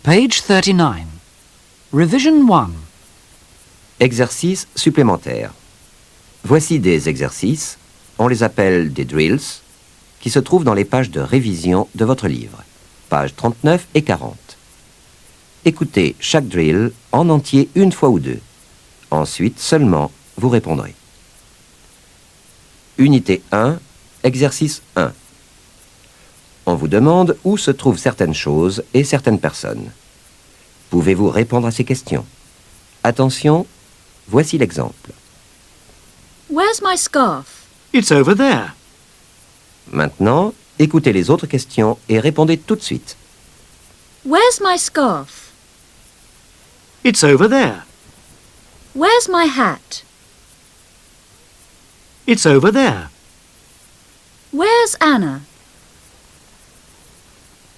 Page 39. Revision 1. Exercices supplémentaires. Voici des exercices, on les appelle des drills, qui se trouvent dans les pages de révision de votre livre, pages 39 et 40. Écoutez chaque drill en entier une fois ou deux. Ensuite, seulement, vous répondrez. Unité 1, exercice 1. On vous demande où se trouvent certaines choses et certaines personnes. Pouvez-vous répondre à ces questions? Attention, voici l'exemple. Where's my scarf? It's over there. Maintenant, écoutez les autres questions et répondez tout de suite. Where's my scarf? It's over there. Where's my hat? It's over there. Where's Anna?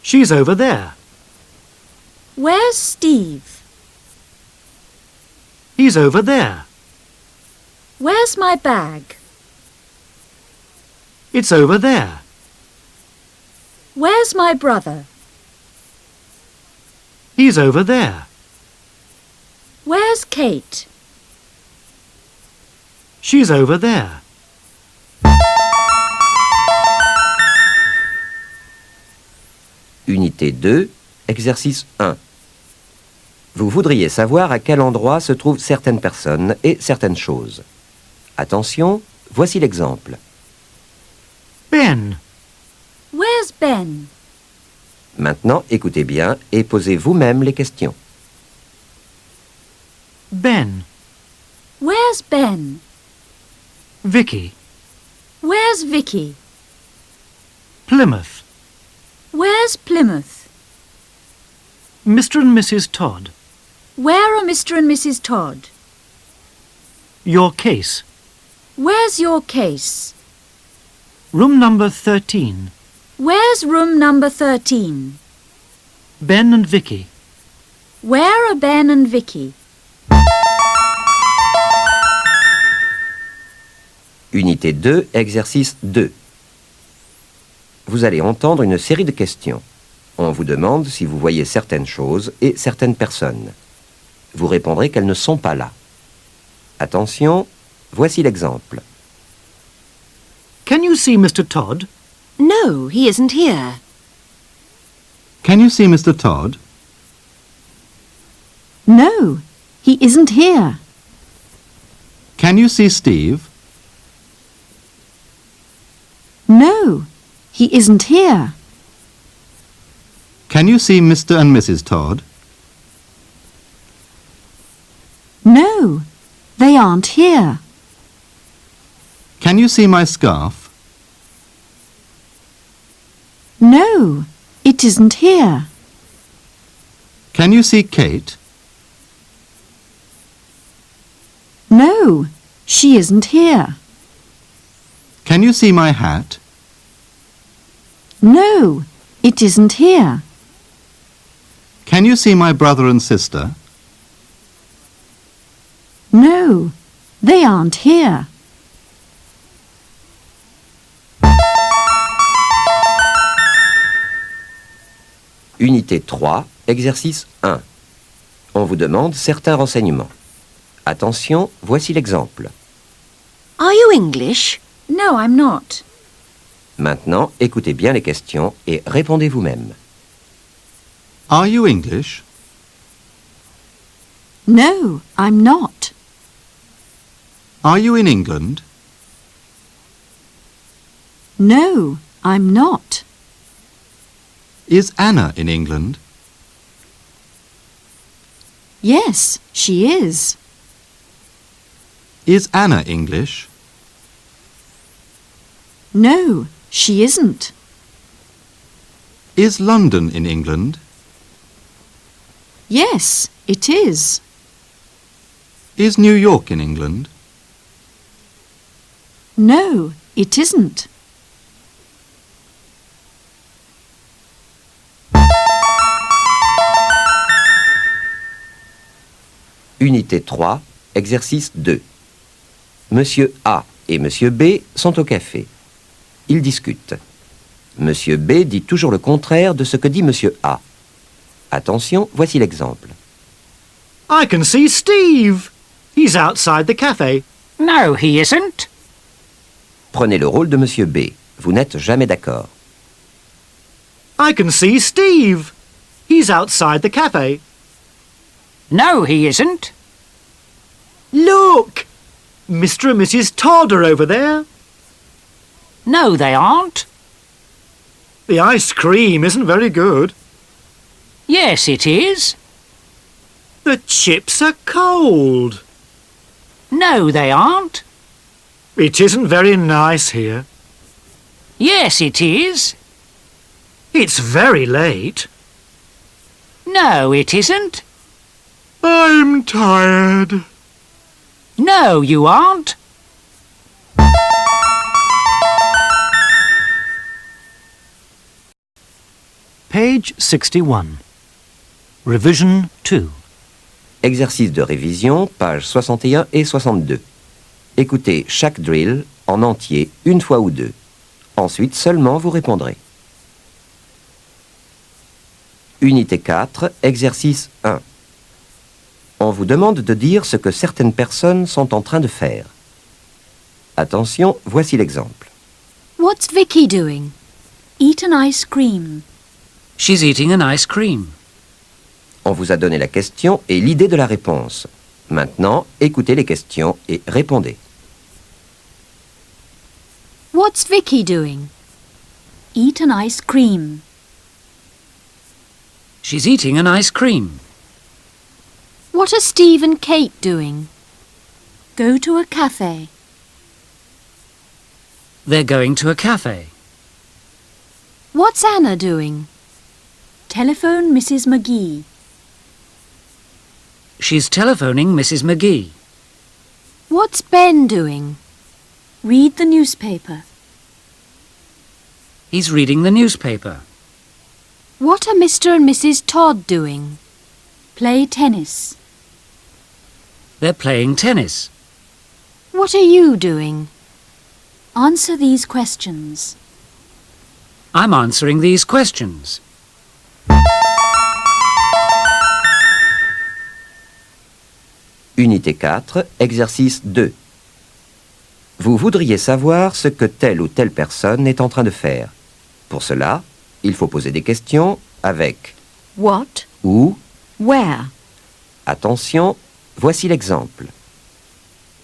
She's over there. Where's Steve? He's over there. Where's my bag? It's over there. Where's my brother? He's over there. Where's Kate? She's over there. Unité 2, exercice 1. Vous voudriez savoir à quel endroit se trouvent certaines personnes et certaines choses. Attention, voici l'exemple. Ben. Where's Ben? Maintenant, écoutez bien et posez vous-même les questions. Ben. Where's Ben? Vicky. Where's Vicky? Plymouth. Where's Plymouth? Mr. and Mrs. Todd. Where are Mr. and Mrs. Todd? Your case. Where's your case? Room number 13. Where's room number 13? Ben and Vicky. Where are Ben and Vicky? Unité 2, exercice 2. Vous allez entendre une série de questions. On vous demande si vous voyez certaines choses et certaines personnes. Vous répondrez qu'elles ne sont pas là. Attention, voici l'exemple. Can you see Mr. Todd? No, he isn't here. Can you see Mr. Todd? No, he isn't here. Can you see Steve? No, he isn't here. Can you see Mr. and Mrs. Todd? No, they aren't here. Can you see my scarf? No, it isn't here. Can you see Kate? No, she isn't here. Can you see my hat? No, it isn't here. Can you see my brother and sister? No, they aren't here. Unité 3, exercice 1. On vous demande certains renseignements. Attention, voici l'exemple. Are you English? No, I'm not. Maintenant, écoutez bien les questions et répondez vous-même. Are you English? No, I'm not. Are you in England? No, I'm not. Is Anna in England? Yes, she is. Is Anna English? No, she isn't. Is London in England? Yes, it is. Is New York in England? No, it isn't. Unité 3, exercice 2. Monsieur A et Monsieur B sont au café. Ils discutent. Monsieur B dit toujours le contraire de ce que dit Monsieur A. Attention, voici l'exemple. I can see Steve. He's outside the cafe. No, he isn't. Prenez le rôle de Monsieur B. Vous n'êtes jamais d'accord. I can see Steve. He's outside the cafe. No, he isn't. Look! Mr. and Mrs. Todd are over there. No, they aren't. The ice cream isn't very good. Yes, it is. The chips are cold. No, they aren't. It isn't very nice here. Yes, it is. It's very late. No, it isn't. I'm tired. No, you aren't. Page 61. Revision 2. Exercice de révision, pages 61 et 62. Écoutez chaque drill en entier une fois ou deux. Ensuite seulement vous répondrez. Unité 4, exercice 1. On vous demande de dire ce que certaines personnes sont en train de faire. Attention, voici l'exemple. What's Vicky doing? Eat an ice cream. She's eating an ice cream. On vous a donné la question et l'idée de la réponse. Maintenant, écoutez les questions et répondez. What's Vicky doing? Eat an ice cream. She's eating an ice cream. What are Steve and Kate doing? Go to a cafe. They're going to a cafe. What's Anna doing? Telephone Mrs. McGee. She's telephoning Mrs. McGee. What's Ben doing? Read the newspaper. He's reading the newspaper. What are Mr. and Mrs. Todd doing? Play tennis. They're playing tennis. What are you doing? Answer these questions. I'm answering these questions. Unité 4, exercice 2. Vous voudriez savoir ce que telle ou telle personne est en train de faire. Pour cela, il faut poser des questions avec What? où. Where? Attention, voici l'exemple.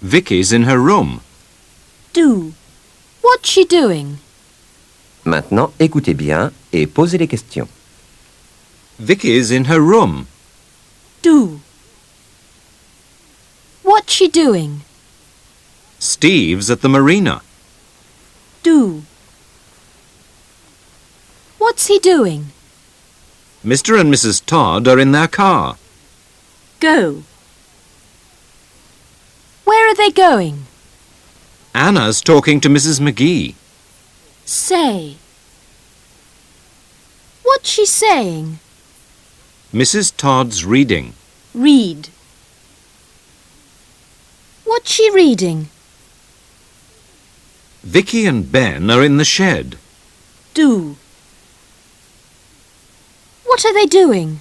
Vicky's in her room. Do. What's she doing? Maintenant, écoutez bien et posez les questions. Vicky's in her room. Do. What's she doing? Steve's at the marina. Do. What's he doing? Mr. and Mrs. Todd are in their car. Go. Where are they going? Anna's talking to Mrs. McGee. Say. What's she saying? Mrs. Todd's reading. Read. What's she reading? Vicky and Ben are in the shed. Do. What are they doing?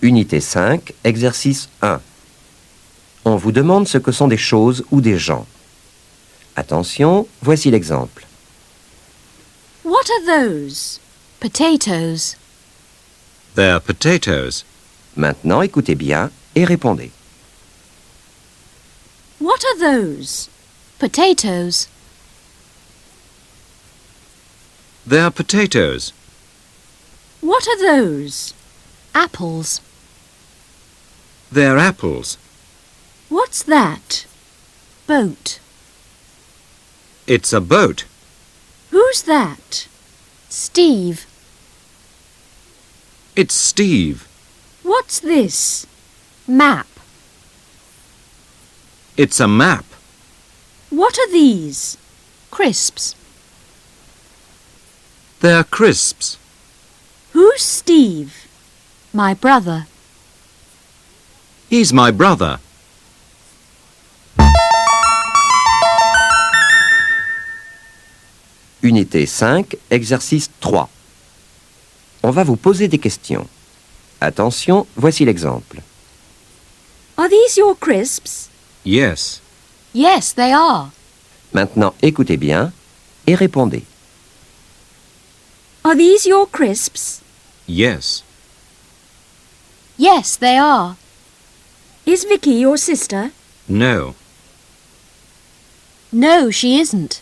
Unité 5, exercice 1. On vous demande ce que sont des choses ou des gens. Attention, voici l'exemple. What are those? Potatoes. They're potatoes. Maintenant, écoutez bien et répondez. What are those? Potatoes. They're potatoes. What are those? Apples. They're apples. What's that? Boat. It's a boat. Who's that? Steve. It's Steve. What's this? Map. It's a map. What are these? Crisps. They're crisps. Who's Steve? My brother. He's my brother. Unité 5, exercice 3. On va vous poser des questions. Attention, voici l'exemple. Are these your crisps? Yes. Yes, they are. Maintenant, écoutez bien et répondez. Are these your crisps? Yes. Yes, they are. Is Vicky your sister? No. No, she isn't.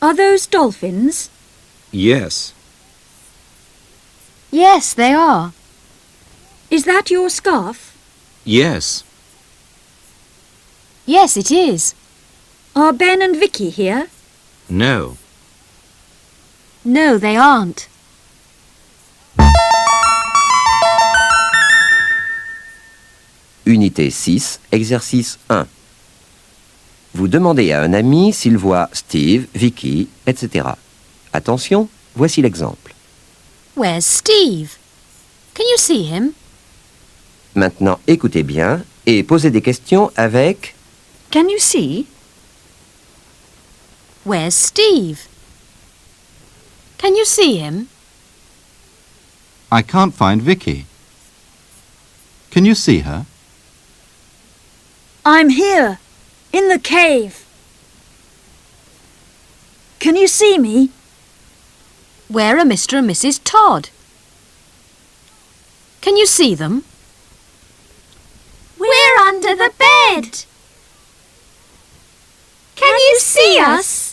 Are those dolphins? Yes. Yes, they are. Is that your scarf? Yes. Yes, it is. Are Ben and Vicky here? No. No, they aren't. Unité 6, exercice 1. Vous demandez à un ami s'il voit Steve, Vicky, etc. Attention, voici l'exemple. Where's Steve? Can you see him? Maintenant, écoutez bien et posez des questions avec Can you see? Where's Steve? Can you see him? I can't find Vicky. Can you see her? I'm here, in the cave. Can you see me? Where are Mr. and Mrs. Todd? Can you see them? We're under the bed. Can you see us?